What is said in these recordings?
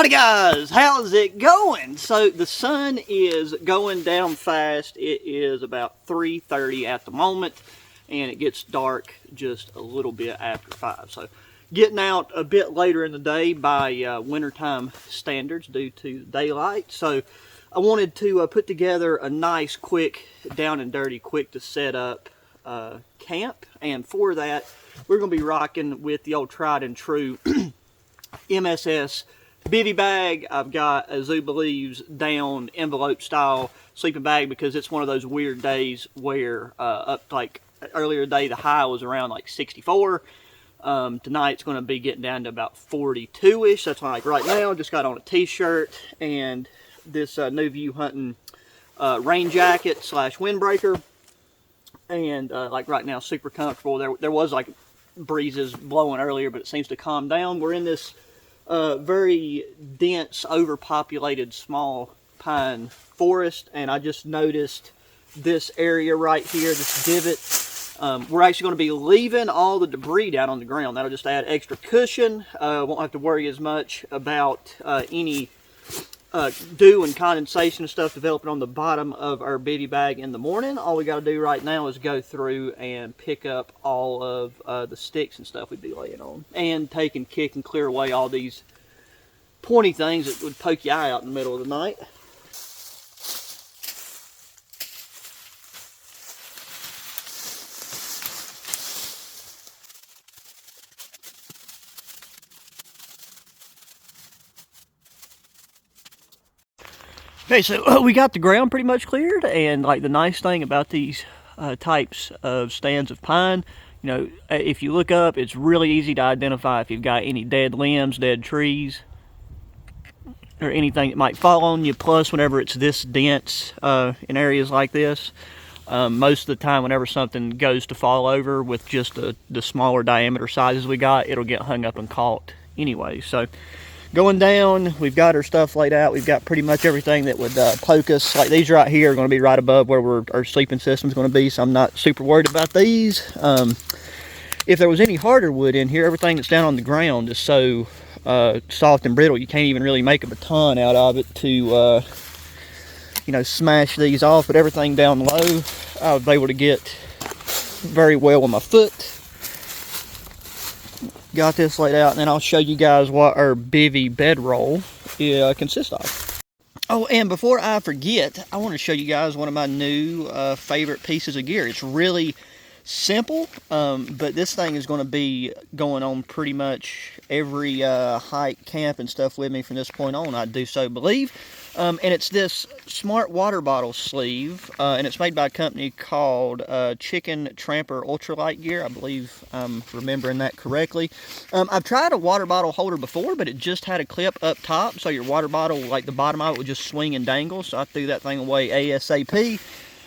Howdy guys, how's it going? So the sun is going down fast. It is about 3:30 at the moment, and it gets dark just a little bit after 5. So getting out a bit later in the day by wintertime standards due to daylight. So I wanted to put together a nice, quick, down and dirty, quick to set up camp. And for that, we're going to be rocking with the old tried and true MSS bivy bag. I've got a Zoo Believes down envelope style sleeping bag because it's one of those weird days where up like earlier today the high was around like 64. Tonight it's going to be getting down to about 42-ish. That's why, like right now, I just got on a t-shirt and this New View Hunting rain jacket slash windbreaker, and like right now super comfortable. There was like breezes blowing earlier, but it seems to calm down. We're in this very dense, overpopulated small pine forest, and I just noticed this area right here, this divot. We're actually going to be leaving all the debris down on the ground. That'll just add extra cushion. Won't have to worry as much about any dew and condensation and stuff developing on the bottom of our bivy bag in the morning. All we got to do right now is go through and pick up all of the sticks and stuff we'd be laying on, and take and kick and clear away all these pointy things that would poke your eye out in the middle of the night. Okay, so we got the ground pretty much cleared, and like the nice thing about these types of stands of pine, you know, if you look up, it's really easy to identify if you've got any dead limbs, dead trees, or anything that might fall on you. Plus, whenever it's this dense in areas like this, most of the time whenever something goes to fall over with just the smaller diameter sizes we got, it'll get hung up and caught anyway. So going down, we've got our stuff laid out. We've got pretty much everything that would poke us. Like these right here are going to be right above where our sleeping system is going to be, so I'm not super worried about these. If there was any harder wood in here, everything that's down on the ground is so soft and brittle, you can't even really make a baton out of it to you know, smash these off. But everything down low, I would be able to get very well with my foot. Got this laid out, and then I'll show you guys what our bivy bedroll consists of. Oh, and before I forget, I want to show you guys one of my new favorite pieces of gear. It's really simple, but this thing is going to be going on pretty much every hike, camp, and stuff with me from this point on, I do so believe. And it's this smart water bottle sleeve, and it's made by a company called Chicken Tramper Ultralight Gear. I believe I'm remembering that correctly. I've tried a water bottle holder before, but it just had a clip up top, so your water bottle, like the bottom of it, would just swing and dangle, so I threw that thing away ASAP.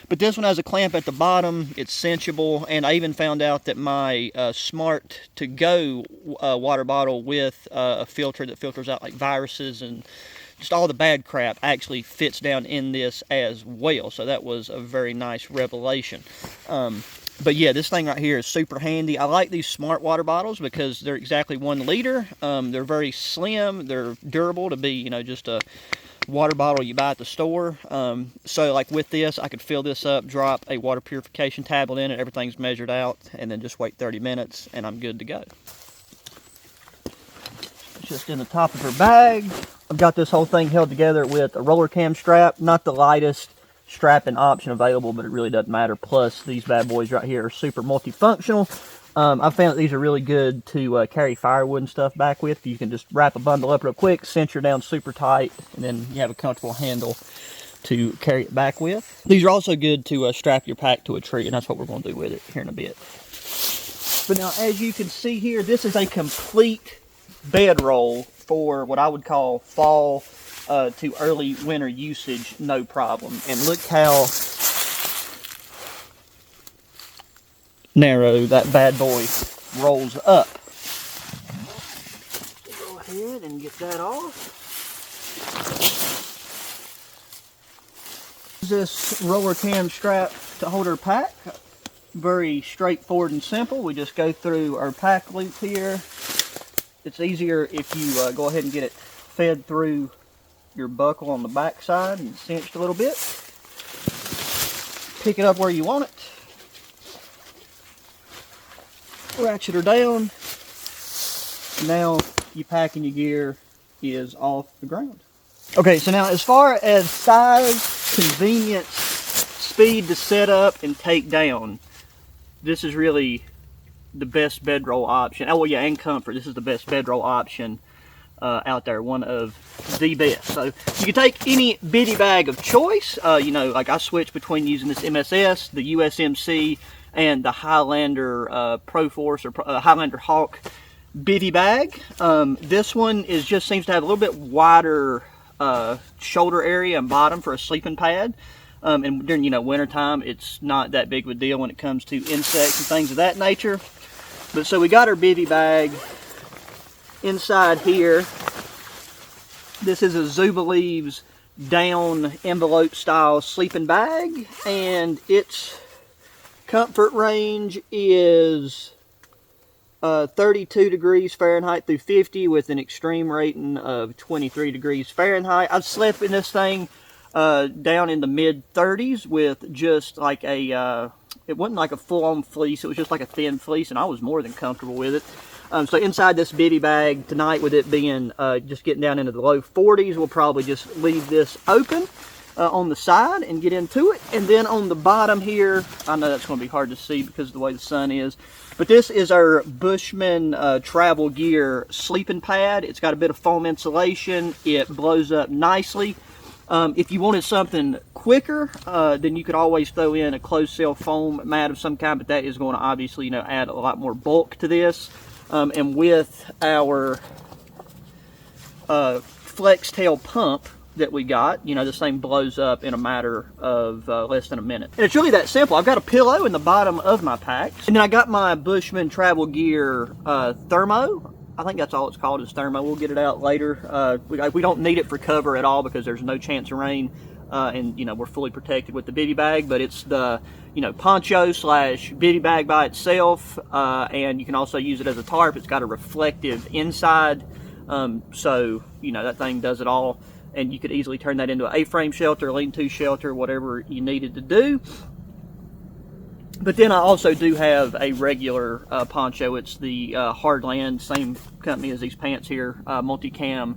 But this one has a clamp at the bottom, it's cinchable, and I even found out that my Smart to Go water bottle with a filter that filters out like viruses and just all the bad crap actually fits down in this as well. So that was a very nice revelation. But yeah, this thing right here is super handy. I like these Smart water bottles because they're exactly 1 liter. They're very slim, they're durable to be, you know, just a water bottle you buy at the store. So like with this, I could fill this up, drop a water purification tablet in it, everything's measured out, and then just wait 30 minutes and I'm good to go. It's just in the top of her bag. I've got this whole thing held together with a roller cam strap, not the lightest strapping option available, but it really doesn't matter. Plus these bad boys right here are super multifunctional. I found that these are really good to carry firewood and stuff back with. You can just wrap a bundle up real quick, cinch her down super tight, and then you have a comfortable handle to carry it back with. These are also good to strap your pack to a tree, and that's what we're going to do with it here in a bit. But now, as you can see here, this is a complete bedroll for what I would call fall to early winter usage, no problem. And look how narrow that bad boy rolls up. Go ahead and get that off. This roller cam strap to hold our pack. Very straightforward and simple. We just go through our pack loop here. It's easier if you go ahead and get it fed through your buckle on the back side and cinched a little bit. Pick it up where you want it. Ratchet her down. Now your packing your gear is off the ground. Okay, so now as far as size, convenience, speed to set up and take down, this is really the best bedroll option. Oh well, yeah, and comfort. This is the best bedroll option out there, one of the best. So you can take any biddy bag of choice. You know, like I switch between using this MSS, the USMC, and the Highlander Pro Force or Highlander Hawk bivy bag. This one just seems to have a little bit wider shoulder area and bottom for a sleeping pad. And during, you know, wintertime, it's not that big of a deal when it comes to insects and things of that nature. But so we got our bivy bag inside here. This is a Zubaleaves down envelope style sleeping bag, and its comfort range is 32 degrees Fahrenheit through 50 with an extreme rating of 23 degrees Fahrenheit. I've slept in this thing down in the mid 30s with just like a, it wasn't like a full-on fleece, it was just like a thin fleece, and I was more than comfortable with it. So inside this bivy bag tonight, with it being just getting down into the low 40s, we'll probably just leave this open on the side and get into it. And then on the bottom here, I know that's going to be hard to see because of the way the sun is, but this is our Bushman travel gear sleeping pad. It's got a bit of foam insulation. It blows up nicely. If you wanted something quicker, then you could always throw in a closed cell foam mat of some kind, but that is going to obviously, you know, add a lot more bulk to this. And with our flex tail pump that we got, you know, this thing blows up in a matter of less than a minute. And it's really that simple. I've got a pillow in the bottom of my pack, and then I got my Bushman travel gear thermo. I think that's all it's called, is thermo. We'll get it out later. We don't need it for cover at all because there's no chance of rain, and you know, we're fully protected with the bivy bag. But it's the, you know, poncho slash bivy bag by itself, and you can also use it as a tarp. It's got a reflective inside, so you know, that thing does it all. And you could easily turn that into an A-frame shelter, a lean-to shelter, whatever you needed to do. But then I also do have a regular poncho. It's the Hardland, same company as these pants here, Multicam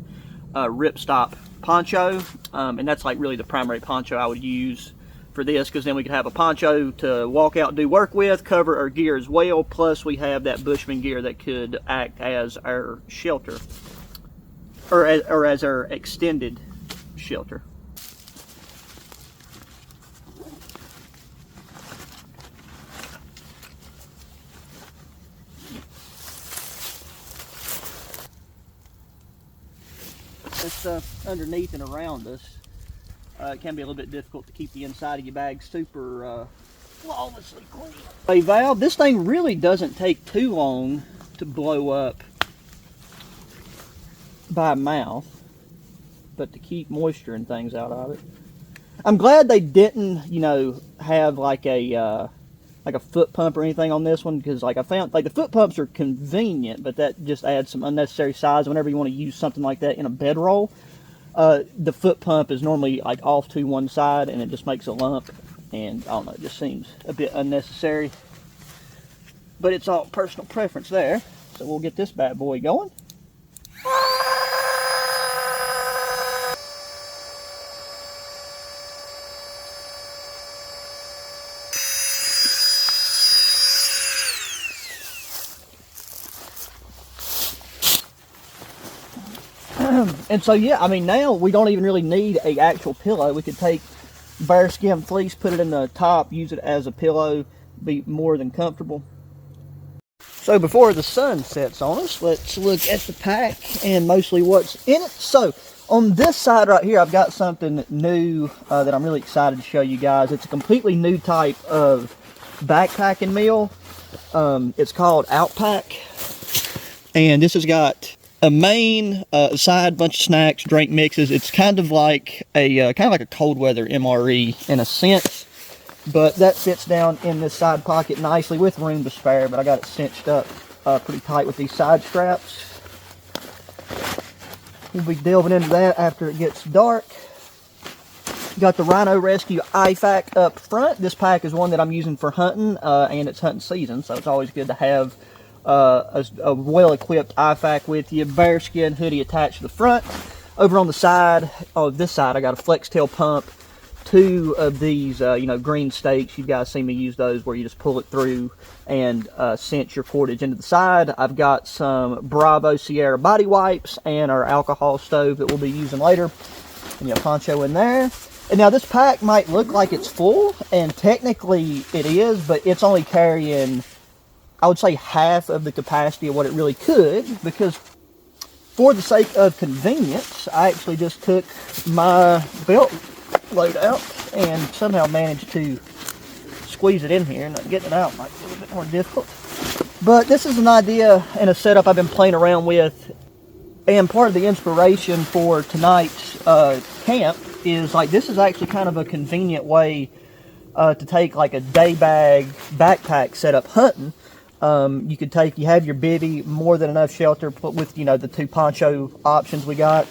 ripstop poncho. And that's like really the primary poncho I would use for this, because then we could have a poncho to walk out and do work with, cover our gear as well, plus we have that Bushman gear that could act as our shelter, or as our extended shelter. It's underneath and around us. It can be a little bit difficult to keep the inside of your bag super flawlessly clean. A valve, this thing really doesn't take too long to blow up by mouth, but to keep moisture and things out of it. I'm glad they didn't, you know, have like a foot pump or anything on this one, because like I found, like, the foot pumps are convenient, but that just adds some unnecessary size whenever you want to use something like that in a bedroll. The foot pump is normally like off to one side and it just makes a lump, and I don't know, it just seems a bit unnecessary, but it's all personal preference there. So we'll get this bad boy going. And so yeah, I mean, now we don't even really need an actual pillow. We could take bearskin fleece, put it in the top, use it as a pillow, be more than comfortable. So before the sun sets on us, let's look at the pack and mostly what's in it. So on this side right here, I've got something new that I'm really excited to show you guys. It's a completely new type of backpacking meal. It's called Out-Pak, and this has got a main, side, bunch of snacks, drink mixes. It's kind of like a cold weather MRE in a sense, but that fits down in this side pocket nicely with room to spare. But I got it cinched up pretty tight with these side straps. We'll be delving into that after it gets dark. Got the Rhino Rescue Out-Pak up front. This pack is one that I'm using for hunting, and it's hunting season, so it's always good to have a well-equipped Out-Pak with you. Bearskin hoodie attached to the front. Over on the side, this side, I got a flex tail pump. 2 of these, green stakes. You guys see me use those where you just pull it through and cinch your cordage into the side. I've got some Bravo Sierra body wipes and our alcohol stove that we'll be using later. And poncho in there. And now this pack might look like it's full, and technically it is, but it's only carrying, I would say, half of the capacity of what it really could, because for the sake of convenience, I actually just took my belt load out and somehow managed to squeeze it in here, and getting it out might be a little bit more difficult. But this is an idea and a setup I've been playing around with, and part of the inspiration for tonight's camp is like, this is actually kind of a convenient way to take like a day bag backpack setup hunting. You have your bivy, more than enough shelter with the 2 poncho options we got.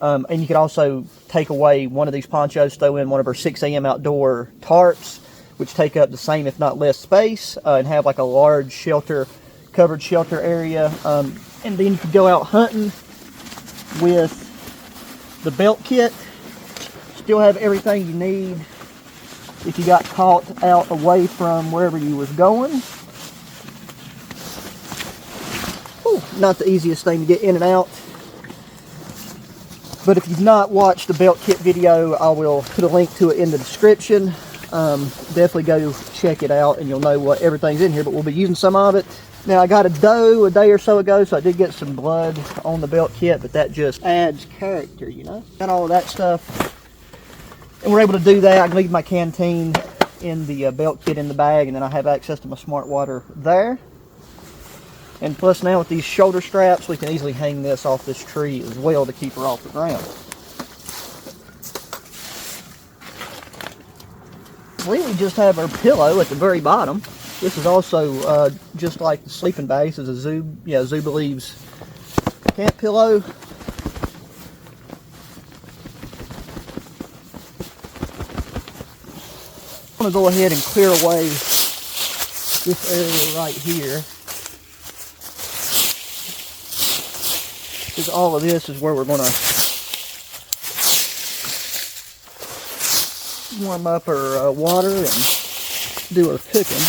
And you could also take away one of these ponchos, throw in one of our 6 a.m. outdoor tarps, which take up the same if not less space, and have like a large covered shelter area. And then you could go out hunting with the belt kit. Still have everything you need if you got caught out away from wherever you was going. Ooh, not the easiest thing to get in and out. But if you've not watched the belt kit video, I will put a link to it in the description. Definitely go check it out and you'll know what everything's in here, but we'll be using some of it. Now I got a doe a day or so ago, so I did get some blood on the belt kit, but that just adds character, Got all of that stuff. And we're able to do that. I can leave my canteen in the belt kit in the bag, and then I have access to my smart water there. And plus now with these shoulder straps, we can easily hang this off this tree as well to keep her off the ground. We just have our pillow at the very bottom. This is also just like the sleeping bag. This is a Zubaleaves camp pillow. I'm going to go ahead and clear away this area right here, because all of this is where we're going to warm up our water and do our cooking.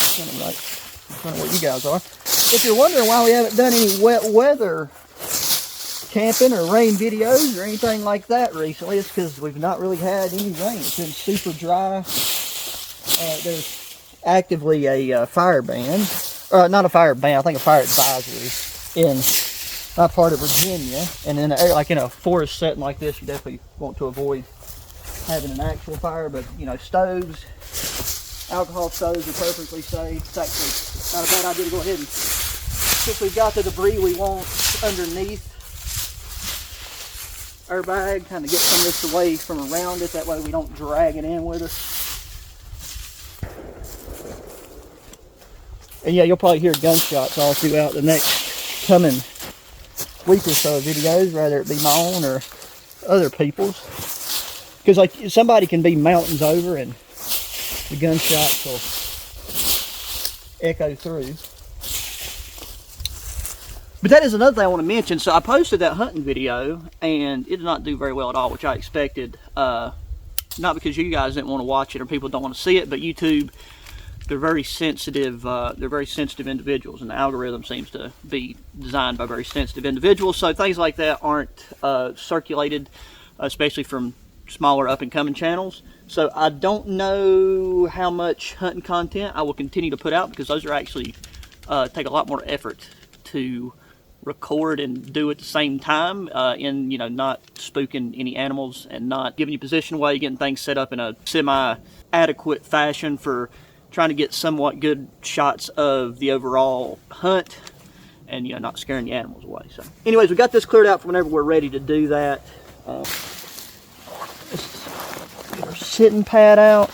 Kind of what you guys are. If you're wondering why we haven't done any wet weather camping or rain videos or anything like that recently, it's because we've not really had any rain. It's been super dry. There's actively a fire ban, not a fire ban, I think a fire advisory in my part of Virginia. And in an area like in a forest setting like this, you definitely want to avoid having an actual fire. But stoves, alcohol stoves are perfectly safe. It's actually not a bad idea to go ahead and, since we've got the debris we want underneath our bag, kind of get some of this away from around it. That way we don't drag it in with us. And yeah, you'll probably hear gunshots all throughout the next coming week or so of videos, whether it be my own or other people's. Because like somebody can be mountains over and the gunshots will echo through. But that is another thing I want to mention. So I posted that hunting video and it did not do very well at all, which I expected. Not because you guys didn't want to watch it or people don't want to see it, but YouTube, they're very sensitive. They're very sensitive individuals, and the algorithm seems to be designed by very sensitive individuals. So things like that aren't circulated, especially from smaller up-and-coming channels. So I don't know how much hunting content I will continue to put out, because those are actually take a lot more effort to record and do at the same time, in not spooking any animals and not giving you position away, getting things set up in a semi-adequate fashion for trying to get somewhat good shots of the overall hunt and not scaring the animals away. So anyways, we got this cleared out for whenever we're ready to do that. Let's get our sitting pad out.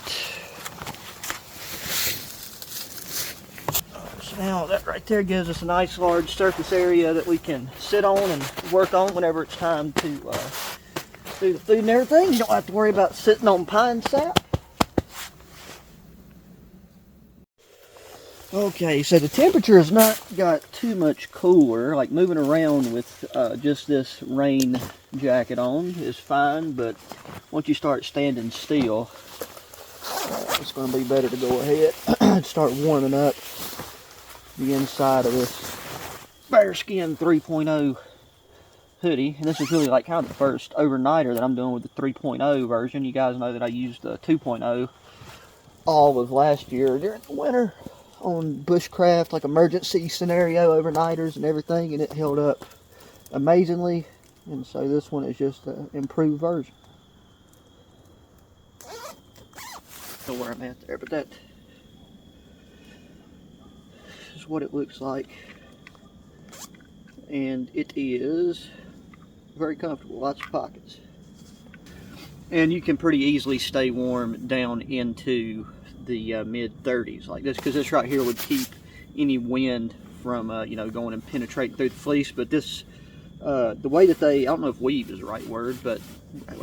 So now that right right there gives us a nice large surface area that we can sit on and work on whenever it's time to do the food and everything. You don't have to worry about sitting on pine sap. Okay, so the temperature has not got too much cooler. Like moving around with just this rain jacket on is fine, but once you start standing still, it's going to be better to go ahead and start warming up the inside of this Bearskin 3.0 hoodie. And this is really like kind of the first overnighter that I'm doing with the 3.0 version. You guys know that I used the 2.0 all of last year during the winter on bushcraft, like emergency scenario overnighters and everything, and it held up amazingly. And so this one is just an improved version. Know where I'm at there, but that is what it looks like, and it is very comfortable, lots of pockets, and you can pretty easily stay warm down into the mid-30s like this, because this right here would keep any wind from you know, going and penetrating through the fleece. But this the way that they, I don't know if weave is the right word, but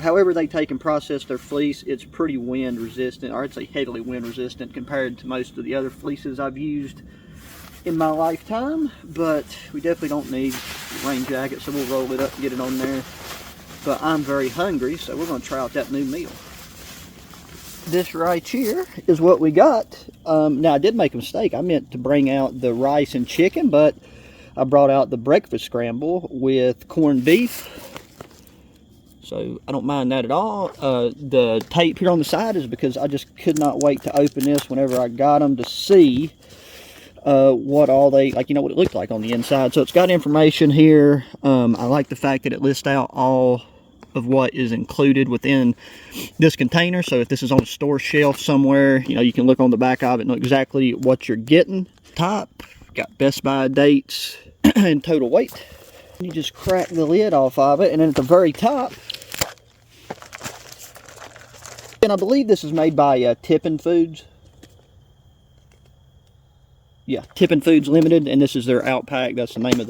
however they take and process their fleece, it's pretty wind resistant, or I'd say heavily wind resistant compared to most of the other fleeces I've used in my lifetime. But we definitely don't need a rain jacket, so we'll roll it up and get it on there. But I'm very hungry, so we're going to try out that new meal. This right here is what we got. Now I did make a mistake. I meant to bring out the rice and chicken, but I brought out the breakfast scramble with corned beef. So I don't mind that at all. The tape here on the side is because I just could not wait to open this whenever I got them, to see what all they, like, you know, what it looked like on the inside. So it's got information here. I like the fact that it lists out all of what is included within this container. So if this is on a store shelf somewhere, you know, you can look on the back of it and know exactly what you're getting. Top, got Best By dates and total weight. You just crack the lid off of it, and then at the very top, and I believe this is made by Tippin Foods. Yeah, Tippin Foods Limited, and this is their Out-Pak. That's the name of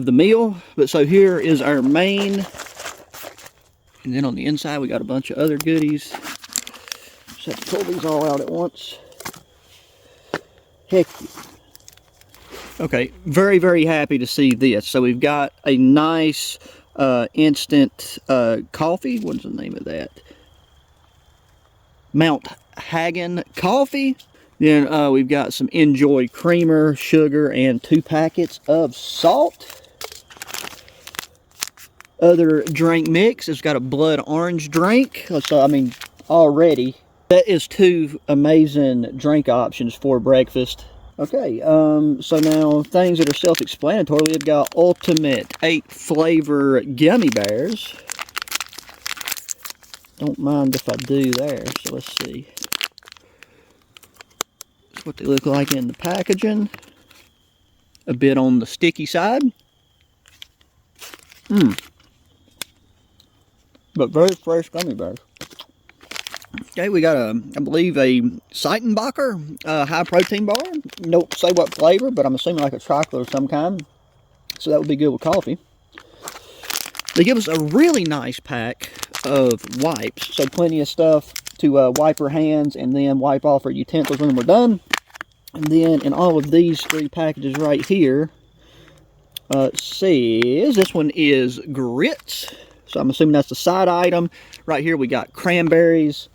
the meal. But so here is our main, and then on the inside we got a bunch of other goodies. Just have to pull these all out at once. Heck yeah. Okay, very, very happy to see this. So we've got a nice instant coffee. What's the name of that? Mount Hagen coffee. Then we've got some Enjoy creamer, sugar, and 2 packets of salt. Other drink mix, it's got a blood orange drink. So, I mean, already, that is 2 amazing drink options for breakfast. Okay, so now things that are self-explanatory. We've got Ultimate 8 flavor gummy bears. Don't mind if I do there, so let's see. That's what they look like in the packaging. A bit on the sticky side. But very fresh gummy bears. Okay, we got I believe a Seitenbacher high protein bar. Don't say what flavor, but I'm assuming like a chocolate of some kind. So that would be good with coffee. They give us a really nice pack of wipes. So plenty of stuff to wipe our hands and then wipe off our utensils when we're done. And then in all of these 3 packages right here, says this one is grits. So I'm assuming that's the side item. Right here we got cranberries.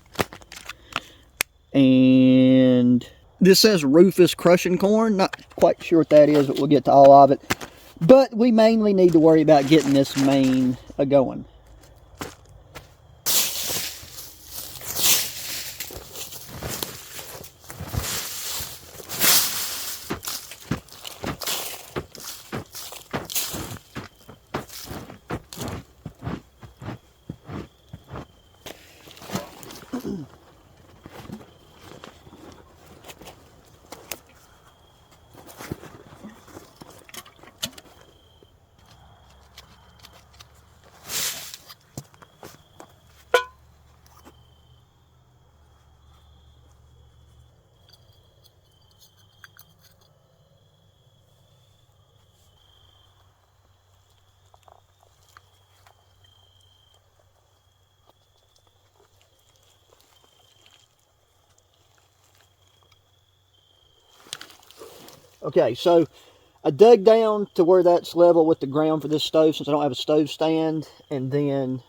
And this says Rufus crushing corn. Not quite sure what that is, but we'll get to all of it. But we mainly need to worry about getting this main going. Okay, so I dug down to where that's level with the ground for this stove since I don't have a stove stand. And then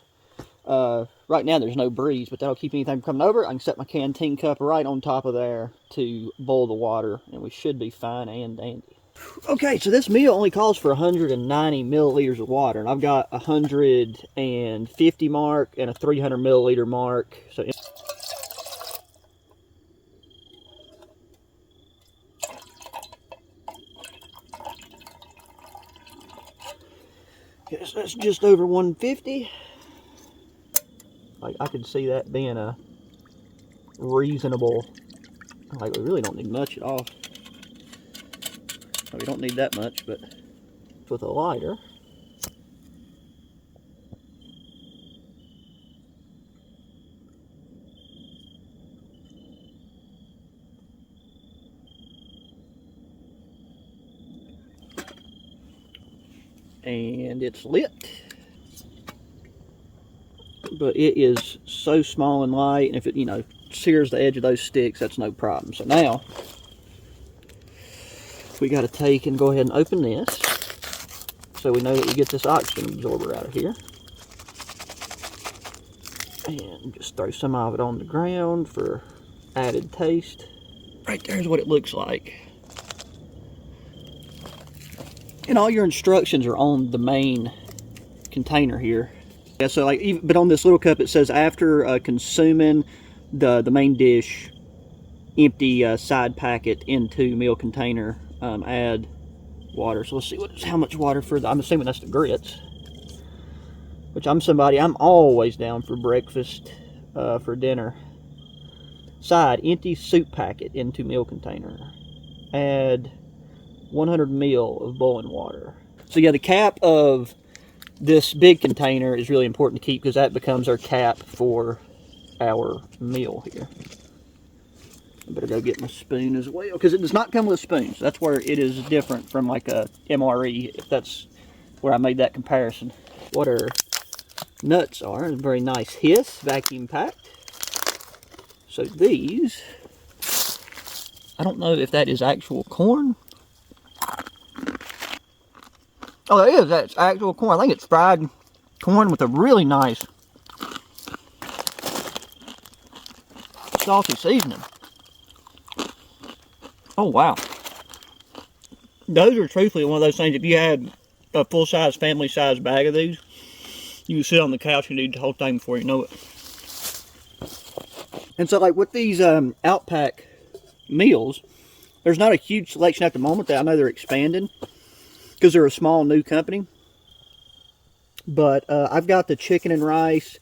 right now there's no breeze, but that'll keep anything from coming over. I can set my canteen cup right on top of there to boil the water, and we should be fine and dandy. Okay, so this meal only calls for 190 milliliters of water, and I've got a 150 mark and a 300 milliliter mark. So yes, that's just over 150. Like, I could see that being a reasonable, like, we really don't need much at all. We don't need that much, but with a lighter. And it's lit. But it is so small and light, and if it, you know, sears the edge of those sticks, that's no problem. So now we got to take and go ahead and open this so we know that we get this oxygen absorber out of here. And just throw some of it on the ground for added taste. Right there's what it looks like. And all your instructions are on the main container here. Yeah, so like, but on this little cup it says after consuming the main dish, empty side packet into meal container, add water. So let's see how much water for the, I'm assuming that's the grits, which I'm always down for breakfast, for dinner. Side, empty soup packet into meal container. Add 100 ml of boiling water. So yeah, the cap of this big container is really important to keep because that becomes our cap for our meal here. I better go get my spoon as well because it does not come with a spoon. So that's where it is different from like a MRE, if that's where I made that comparison. What our nuts are, a very nice hiss, vacuum packed. So these, I don't know if that is actual corn. Oh, that is. That's actual corn. I think it's fried corn with a really nice salty seasoning. Oh, wow. Those are truthfully one of those things, if you had a full-size, family-size bag of these, you can sit on the couch and eat the whole thing before you know it. And so, like, with these Out-Pak meals, there's not a huge selection at the moment that I know they're expanding, because they're a small new company. But I've got the chicken and rice,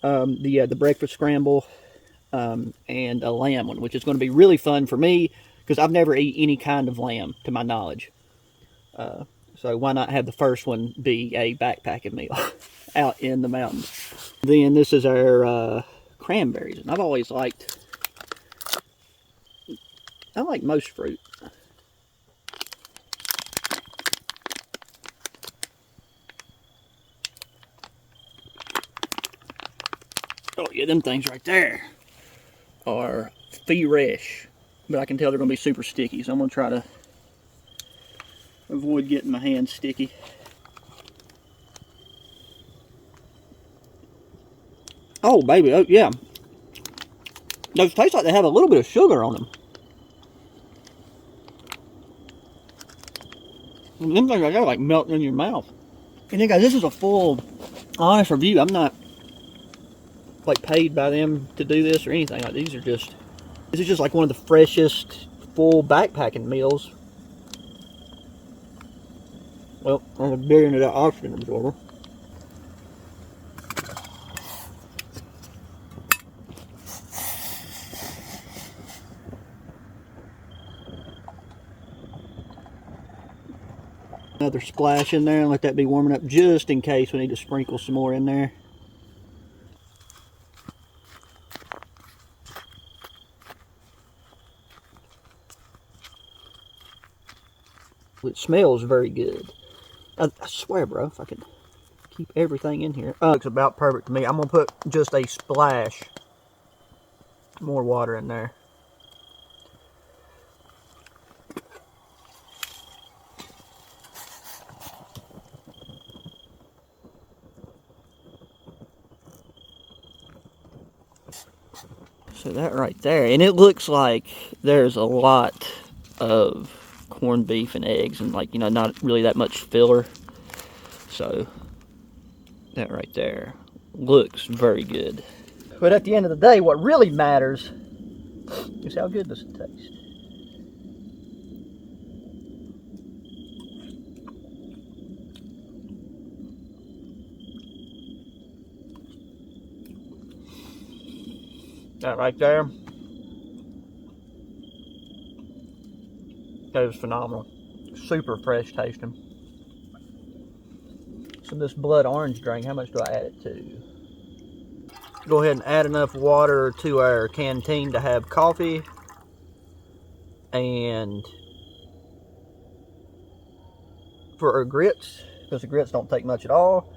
the breakfast scramble, and a lamb one, which is going to be really fun for me because I've never eaten any kind of lamb to my knowledge. So why not have the first one be a backpacking meal out in the mountains. Then this is our cranberries, and I've always liked, I like most fruit. Oh yeah, them things right there are fresh, but I can tell they're going to be super sticky, so I'm going to try to avoid getting my hands sticky. Oh baby, oh yeah, those taste like they have a little bit of sugar on them. And them things right there like melting in your mouth. And then guys, this is a full, honest review. I'm not like paid by them to do this or anything. Like this is just like one of the freshest full backpacking meals. Well, I'm a bit into that oxygen absorber. Another splash in there and let that be warming up just in case we need to sprinkle some more in there. It smells very good. I swear, bro, if I could keep everything in here. Looks about perfect to me. I'm going to put just a splash more water in there. So that right there, and it looks like there's a lot of corned beef and eggs, and like, you know, not really that much filler. So that right there looks very good. But at the end of the day, what really matters is how good does it taste. That right there, that is phenomenal. Super fresh tasting. So this blood orange drink, how much do I add it to? Go ahead and add enough water to our canteen to have coffee, and for our grits, because the grits don't take much at all,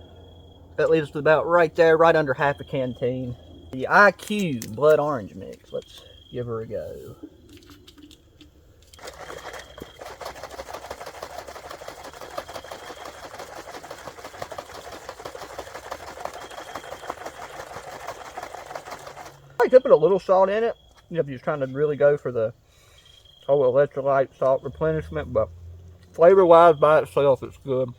that leaves us about right there, right under half a canteen. The IQ blood orange mix, let's give her a go. I could put a little salt in it, you know, if you're trying to really go for the whole electrolyte salt replenishment, but flavor-wise by itself, it's good.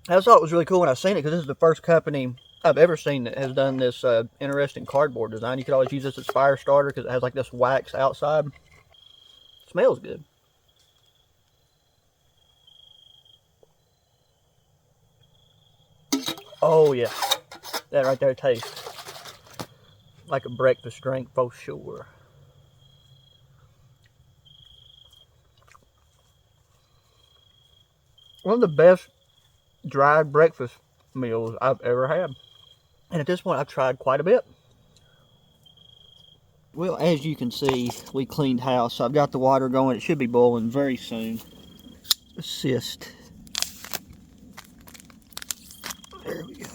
I thought it was really cool when I seen it, because this is the first company I've ever seen that has done this interesting cardboard design. You could always use this as fire starter because it has like this wax outside. It smells good. Oh yeah, that right there tastes like a breakfast drink for sure. One of the best dried breakfast meals I've ever had. And at this point, I've tried quite a bit. Well, as you can see, we cleaned house. So I've got the water going. It should be boiling very soon. Assist. There we go.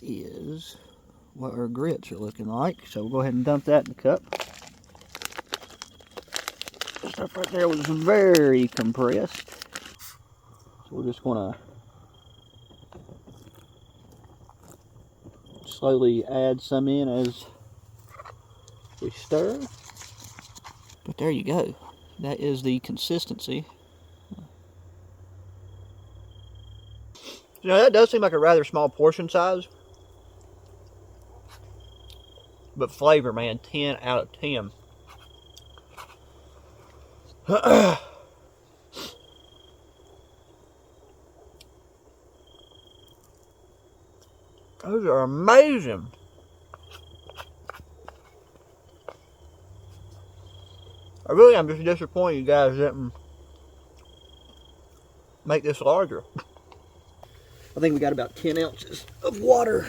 Is what our grits are looking like. So we'll go ahead and dump that in the cup. Stuff right there was very compressed. So we're just going to slowly add some in as we stir. But there you go. That is the consistency. You know, that does seem like a rather small portion size. But flavor, man, 10 out of 10. Those are amazing. I really am just disappointed you guys didn't make this larger. I think we got about 10 ounces of water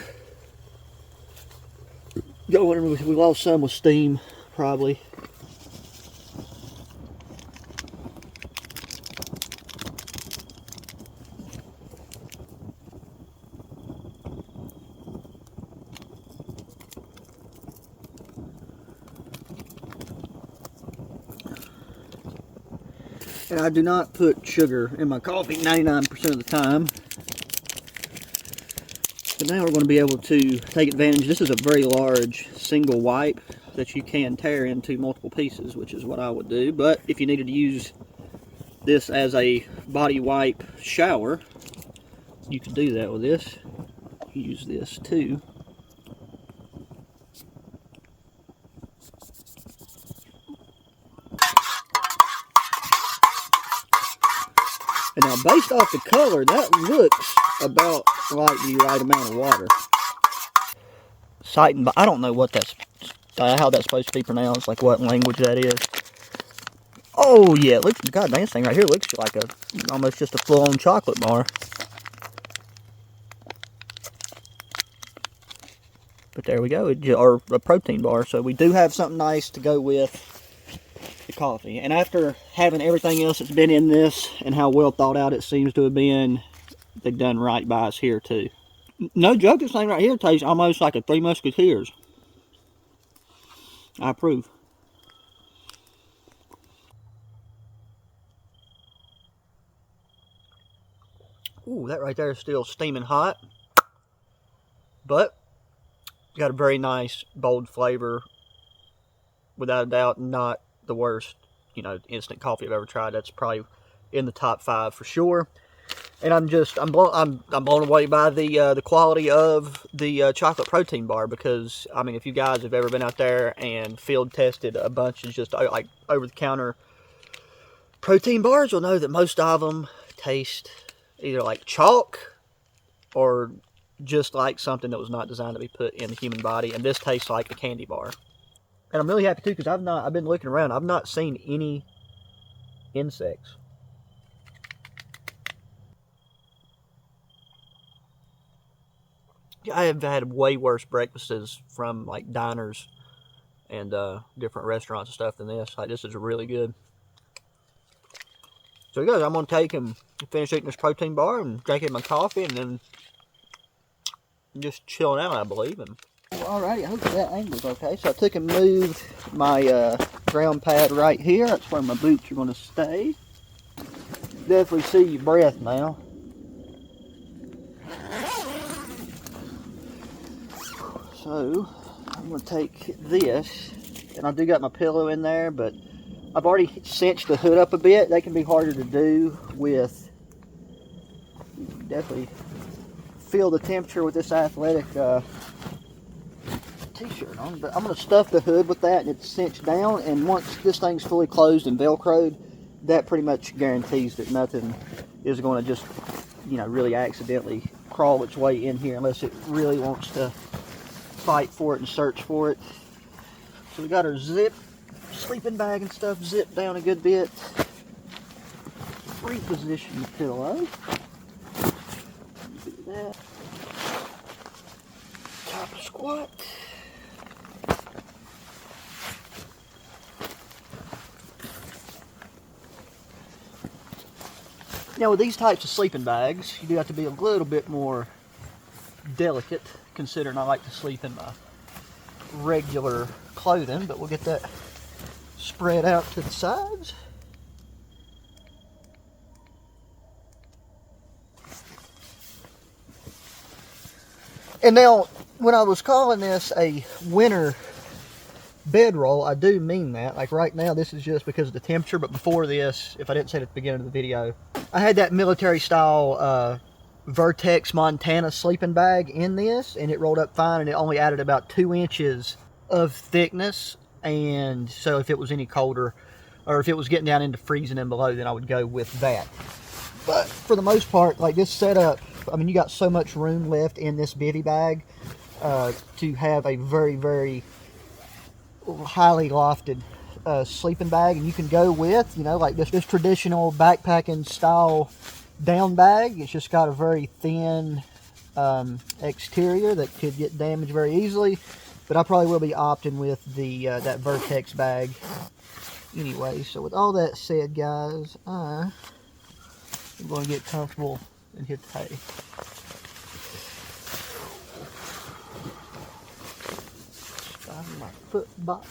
going. We lost some with steam, probably. And I do not put sugar in my coffee 99% of the time. But now we're going to be able to take advantage. This is a very large single wipe that you can tear into multiple pieces, which is what I would do. But if you needed to use this as a body wipe shower, you can do that with this. Use this too. And now, based off the color, that looks about like the right amount of water. Sighten, I don't know what that's, how that's supposed to be pronounced, like what language that is. Oh yeah, it looks, god dang, this thing right here looks like a, almost just a full-on chocolate bar. But there we go, or a protein bar. So we do have something nice to go with the coffee. And after having everything else that's been in this and how well thought out it seems to have been, they've done right by us here too. No joke, this thing right here tastes almost like a Three Musketeers. I approve. Ooh, Ooh, that right there is still steaming hot. But got a very nice, bold flavor. Without a doubt, not the worst, you know, instant coffee I've ever tried. That's probably in the top 5 for sure. And I'm blown away by the quality of the chocolate protein bar, because I mean, if you guys have ever been out there and field tested a bunch of just like over the counter protein bars, you'll know that most of them taste either like chalk or just like something that was not designed to be put in the human body. And this tastes like a candy bar. And I'm really happy too, because I've been looking around, I've not seen any insects. I have had way worse breakfasts from like diners and different restaurants and stuff than this. Like, this is really good. So guys, I'm gonna take and finish eating this protein bar and drinking my coffee, and then just chilling out, I believe. And alrighty, I hope that angle's okay. So I took and moved my ground pad right here. That's where my boots are gonna stay. Definitely see your breath now. So I'm going to take this, and I do got my pillow in there, but I've already cinched the hood up a bit. That can be harder to do with, definitely feel the temperature with this athletic t-shirt on. But I'm going to stuff the hood with that, and it's cinched down, and once this thing's fully closed and velcroed, that pretty much guarantees that nothing is going to just, you know, really accidentally crawl its way in here unless it really wants to fight for it and search for it. So we got our sleeping bag and stuff zipped down a good bit. Reposition the pillow. Do that. Top of squat. Now with these types of sleeping bags, you do have to be a little bit more delicate, considering I like to sleep in my regular clothing, but we'll get that spread out to the sides. And now, when I was calling this a winter bedroll, I do mean that. Like right now, this is just because of the temperature, but before this, if I didn't say it at the beginning of the video, I had that military style Vertex Montana sleeping bag in this, and it rolled up fine, and it only added about 2 inches of thickness. And so if it was any colder, or if it was getting down into freezing and below, then I would go with that. But for the most part, like this setup, I mean, you got so much room left in this bivy bag to have a very, very highly lofted sleeping bag. And you can go with, you know, like this traditional backpacking style down bag. It's just got a very thin exterior that could get damaged very easily, but I probably will be opting with the that Vertex bag anyway. So with all that said, guys, I'm going to get comfortable and hit the hay. Find my foot box.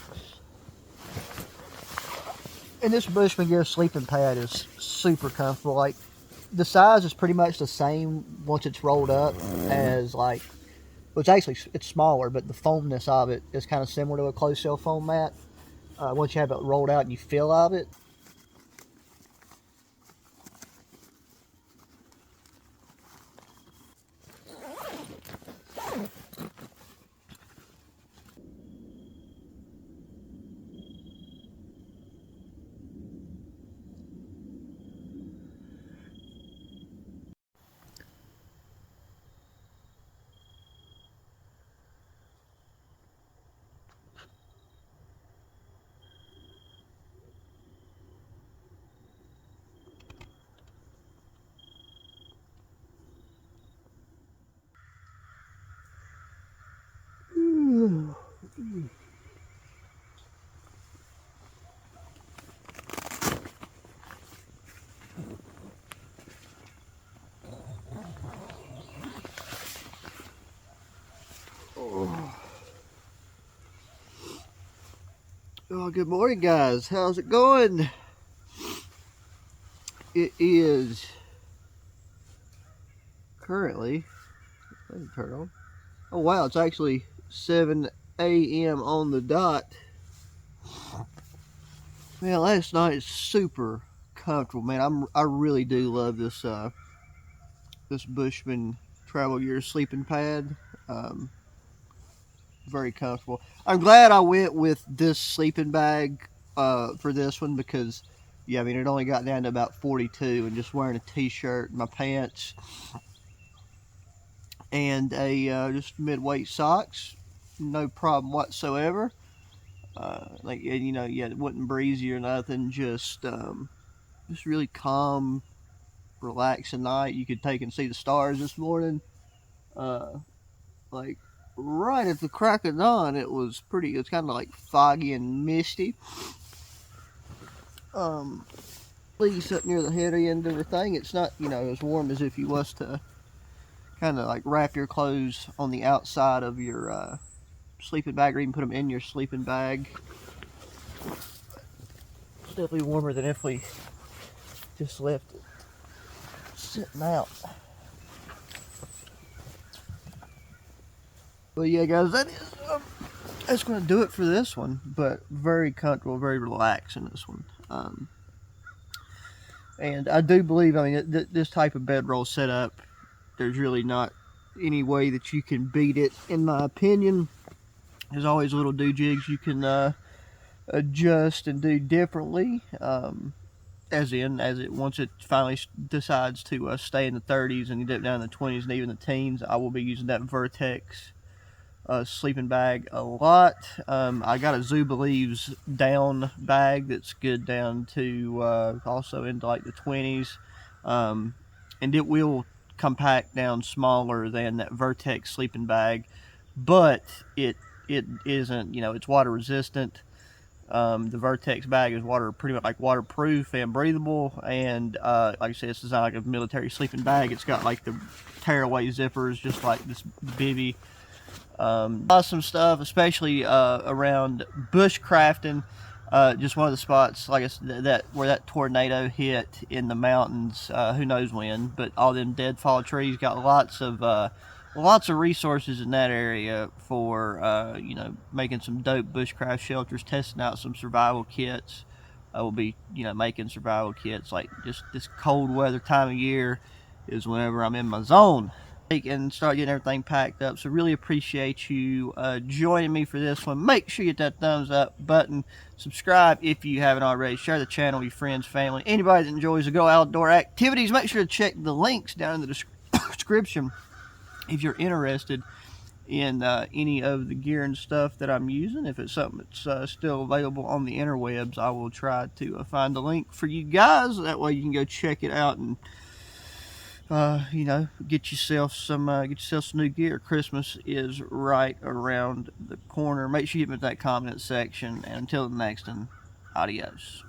And this Bushman Gear sleeping pad is super comfortable. Like, the size is pretty much the same once it's rolled up as, like, well, it's smaller, but the foamness of it is kind of similar to a closed cell foam mat. Once you have it rolled out and you feel of it. Oh, good morning, guys. How's it going? It is currently, let me turn it on. Oh wow, it's actually 7 a.m. on the dot. Man, last night is super comfortable, man. I really do love this this Bushman Travel Gear sleeping pad. Very comfortable. I'm glad I went with this sleeping bag for this one because, yeah, I mean, it only got down to about 42, and just wearing a t-shirt, my pants, and a just mid-weight socks, no problem whatsoever. Like, you know, yeah, it wasn't breezy or nothing, just really calm, relaxing night. You could take and see the stars this morning. Like right at the crack of dawn, it was kind of like foggy and misty. At least up near the head end of the thing, it's not, you know, as warm as if you was to kind of like wrap your clothes on the outside of your sleeping bag, or even put them in your sleeping bag. It's definitely warmer than if we just left it sitting out. Well, yeah, guys, that's going to do it for this one. But very comfortable, very relaxing, this one. And I do believe, I mean, this type of bedroll setup, there's really not any way that you can beat it, in my opinion. There's always little doojigs you can adjust and do differently. Once it finally decides to stay in the 30s and dip down in the 20s and even the teens, I will be using that Vertex sleeping bag a lot. I got a Zubaleaves down bag that's good down to also into like the 20s, and it will compact down smaller than that Vertex sleeping bag, but it isn't, you know, it's water resistant. The Vertex bag is pretty much like waterproof and breathable, and like I said, it's designed like a military sleeping bag. It's got like the tearaway zippers, just like this bivy. Awesome stuff, especially around bushcrafting. Just one of the spots, like I said, where that tornado hit in the mountains. Who knows when? But all them deadfall trees got lots of resources in that area for you know, making some dope bushcraft shelters, testing out some survival kits. We'll be, you know, making survival kits. Like, just this cold weather time of year is whenever I'm in my zone and start getting everything packed up. So really appreciate you joining me for this one. Make sure you hit that thumbs up button, subscribe if you haven't already, share the channel with your friends, family, anybody that enjoys the go outdoor activities. Make sure to check the links down in the description if you're interested in any of the gear and stuff that I'm using. If it's something that's still available on the interwebs, I will try to find a link for you guys. That way you can go check it out and you know, get yourself some new gear. Christmas is right around the corner. Make sure you hit that comment section. And until the next one, adios.